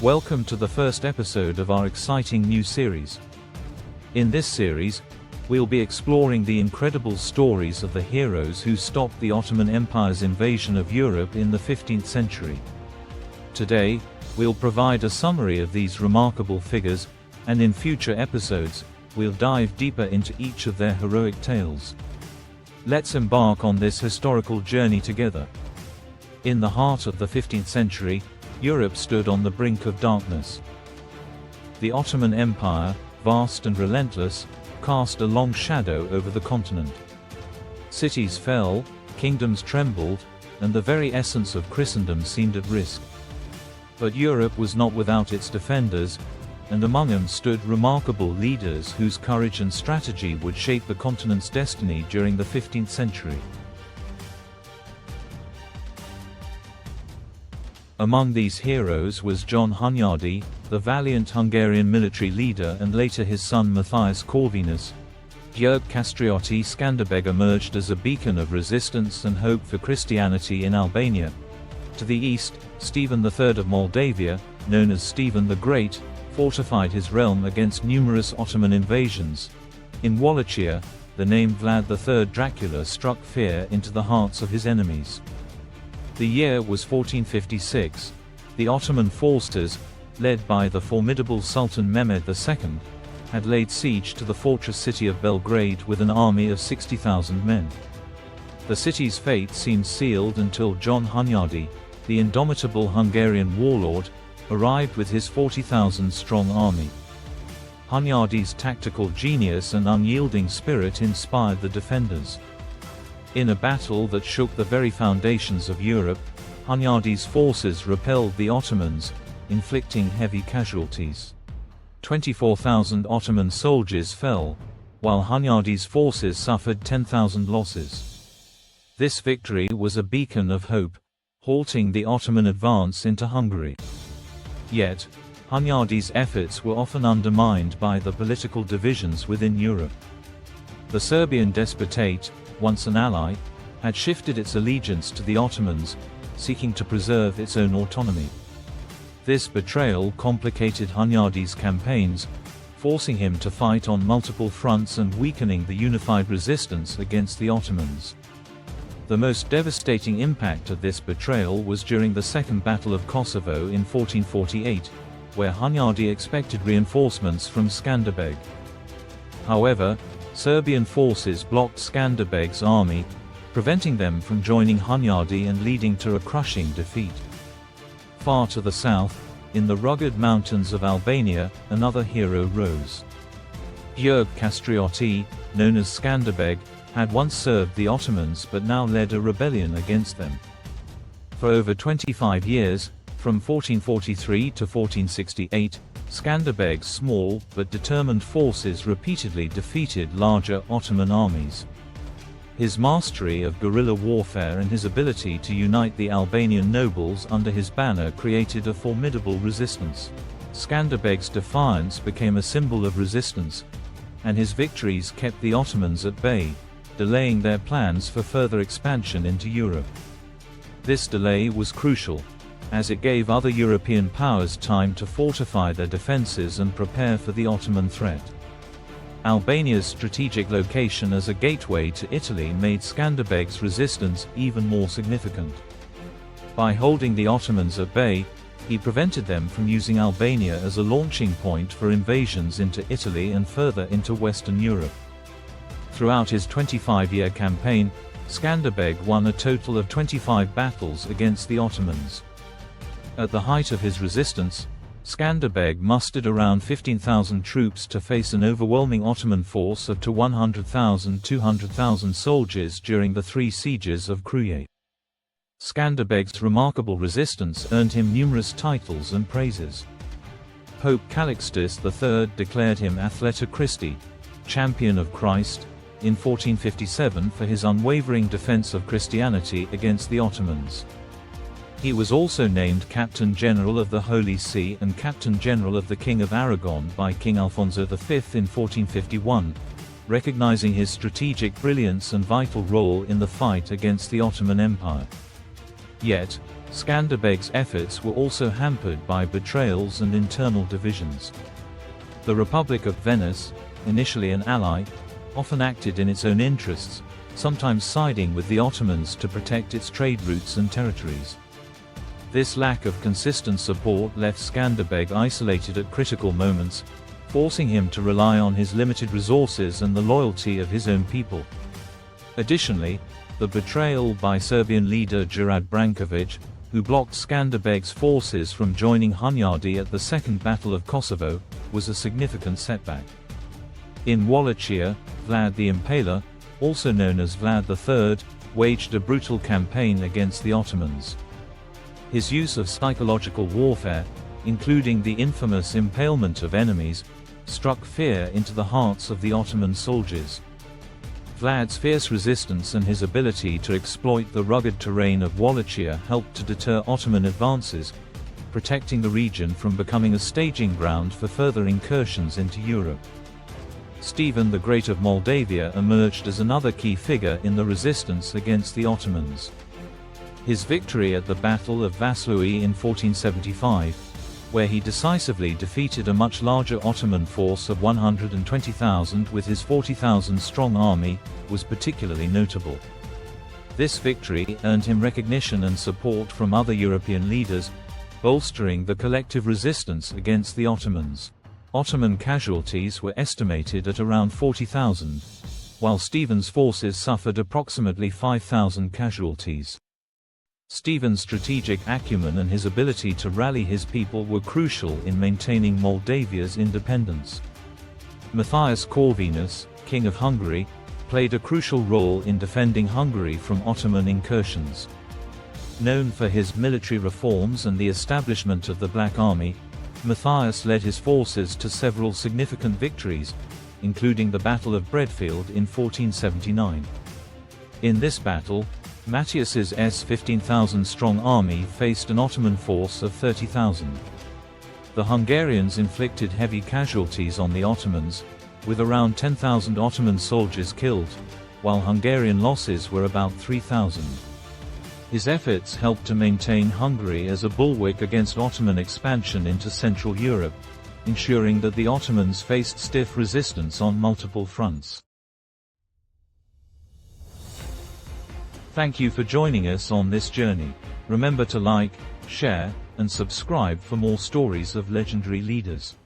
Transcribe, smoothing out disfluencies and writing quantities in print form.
Welcome to the first episode of our exciting new series. In this series, we'll be exploring the incredible stories of the heroes who stopped the Ottoman Empire's invasion of Europe in the 15th century. Today, we'll provide a summary of these remarkable figures, and in future episodes, we'll dive deeper into each of their heroic tales. Let's embark on this historical journey together. In the heart of the 15th century, Europe stood on the brink of darkness. The Ottoman Empire, vast and relentless, cast a long shadow over the continent. Cities fell, kingdoms trembled, and the very essence of Christendom seemed at risk. But Europe was not without its defenders, and among them stood remarkable leaders whose courage and strategy would shape the continent's destiny during the 15th century. Among these heroes was John Hunyadi, the valiant Hungarian military leader, and later his son Matthias Corvinus. György Kastrioti Skanderbeg emerged as a beacon of resistance and hope for Christianity in Albania. To the east, Stephen III of Moldavia, known as Stephen the Great, fortified his realm against numerous Ottoman invasions. In Wallachia, the name Vlad III Dracula struck fear into the hearts of his enemies. The year was 1456. The Ottoman forces, led by the formidable Sultan Mehmed II, had laid siege to the fortress city of Belgrade with an army of 60,000 men. The city's fate seemed sealed until John Hunyadi, the indomitable Hungarian warlord, arrived with his 40,000-strong army. Hunyadi's tactical genius and unyielding spirit inspired the defenders. In a battle that shook the very foundations of Europe, Hunyadi's forces repelled the Ottomans, inflicting heavy casualties. 24,000 Ottoman soldiers fell, while Hunyadi's forces suffered 10,000 losses. This victory was a beacon of hope, halting the Ottoman advance into Hungary. Yet, Hunyadi's efforts were often undermined by the political divisions within Europe. The Serbian despotate, once an ally, had shifted its allegiance to the Ottomans, seeking to preserve its own autonomy. This betrayal complicated Hunyadi's campaigns, forcing him to fight on multiple fronts and weakening the unified resistance against the Ottomans. The most devastating impact of this betrayal was during the Second Battle of Kosovo in 1448, where Hunyadi expected reinforcements from Skanderbeg. However, Serbian forces blocked Skanderbeg's army, preventing them from joining Hunyadi and leading to a crushing defeat. Far to the south, in the rugged mountains of Albania, another hero rose. György Kastrioti, known as Skanderbeg, had once served the Ottomans but now led a rebellion against them. For over 25 years, from 1443 to 1468, Skanderbeg's small but determined forces repeatedly defeated larger Ottoman armies. His mastery of guerrilla warfare and his ability to unite the Albanian nobles under his banner created a formidable resistance. Skanderbeg's defiance became a symbol of resistance, and his victories kept the Ottomans at bay, delaying their plans for further expansion into Europe. This delay was crucial, as it gave other European powers time to fortify their defenses and prepare for the Ottoman threat. Albania's strategic location as a gateway to Italy made Skanderbeg's resistance even more significant. By holding the Ottomans at bay, he prevented them from using Albania as a launching point for invasions into Italy and further into Western Europe. Throughout his 25-year campaign, Skanderbeg won a total of 25 battles against the Ottomans. At the height of his resistance, Skanderbeg mustered around 15,000 troops to face an overwhelming Ottoman force of 100,000–200,000 soldiers during the three sieges of Kruye. Skanderbeg's remarkable resistance earned him numerous titles and praises. Pope Calixtus III declared him Athleta Christi, Champion of Christ, in 1457 for his unwavering defense of Christianity against the Ottomans. He was also named Captain General of the Holy See and Captain General of the King of Aragon by King Alfonso V in 1451, recognizing his strategic brilliance and vital role in the fight against the Ottoman Empire. Yet, Skanderbeg's efforts were also hampered by betrayals and internal divisions. The Republic of Venice, initially an ally, often acted in its own interests, sometimes siding with the Ottomans to protect its trade routes and territories. This lack of consistent support left Skanderbeg isolated at critical moments, forcing him to rely on his limited resources and the loyalty of his own people. Additionally, the betrayal by Serbian leader Juraj Branković, who blocked Skanderbeg's forces from joining Hunyadi at the Second Battle of Kosovo, was a significant setback. In Wallachia, Vlad the Impaler, also known as Vlad III, waged a brutal campaign against the Ottomans. His use of psychological warfare, including the infamous impalement of enemies, struck fear into the hearts of the Ottoman soldiers. Vlad's fierce resistance and his ability to exploit the rugged terrain of Wallachia helped to deter Ottoman advances, protecting the region from becoming a staging ground for further incursions into Europe. Stephen the Great of Moldavia emerged as another key figure in the resistance against the Ottomans. His victory at the Battle of Vaslui in 1475, where he decisively defeated a much larger Ottoman force of 120,000 with his 40,000-strong army, was particularly notable. This victory earned him recognition and support from other European leaders, bolstering the collective resistance against the Ottomans. Ottoman casualties were estimated at around 40,000, while Stephen's forces suffered approximately 5,000 casualties. Stephen's strategic acumen and his ability to rally his people were crucial in maintaining Moldavia's independence. Matthias Corvinus, King of Hungary, played a crucial role in defending Hungary from Ottoman incursions. Known for his military reforms and the establishment of the Black Army, Matthias led his forces to several significant victories, including the Battle of Bredfield in 1479. In this battle, Matthias's 15,000-strong army faced an Ottoman force of 30,000. The Hungarians inflicted heavy casualties on the Ottomans, with around 10,000 Ottoman soldiers killed, while Hungarian losses were about 3,000. His efforts helped to maintain Hungary as a bulwark against Ottoman expansion into Central Europe, ensuring that the Ottomans faced stiff resistance on multiple fronts. Thank you for joining us on this journey. Remember to like, share, and subscribe for more stories of legendary leaders.